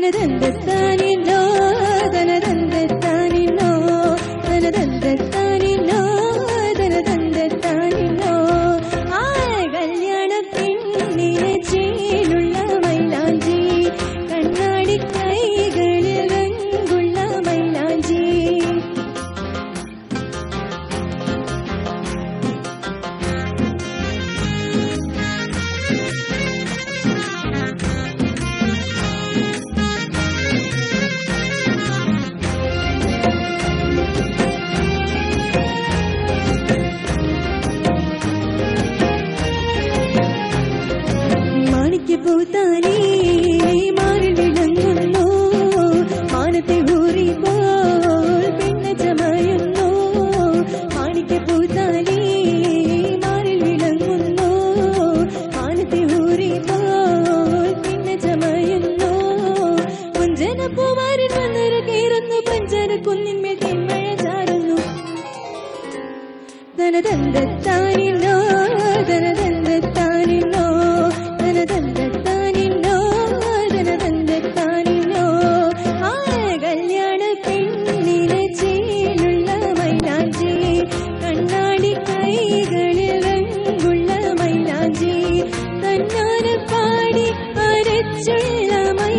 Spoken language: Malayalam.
തനതന്തത്താനിന്നോ തനതന്തത്താനിന്നോ തനതന്തത്താനിന്നോ തനതന്തത്താനിന്നോ ആ കല്യാണ പെണ്ണിനെ ചേലുള്ള മൈലാഞ്ചി കണ്ണാടി കൈകളിൽ രംഗുള്ള മൈലാഞ്ചി പൂത്താനേ മാറിൽ വിളങ്ങുന്നു മാനത്തെ ഊറിപ്പോൾ പിന്നെ ചമയുന്നു മാണിക്ക പൂത്താനേ മാറിൽ വിളങ്ങുന്നു മാനത്തെ ഊറിപ്പോൾ പിന്നെ ചമയുന്നു പുഞ്ചന പൂമാരിൽ വന്നര കയറുന്നു പഞ്ചന കുന്നിന്മേൽ തെന്മഴ ചാരുന്നു തനതന്തത്താനിന്നോ തനതന്തത്താനിന്നോ തനതന്തത്താനിന്നോ തനതന്തത്താനിന്നോ ആ കല്യാണ പെണ്ണിനെ ചേലുള്ള മൈലാഞ്ചി കണ്ണാടി കൈകളിൽ രംഗുള്ള മൈലാഞ്ചി തന്നാന പാടി അരച്ചുള്ള മൈ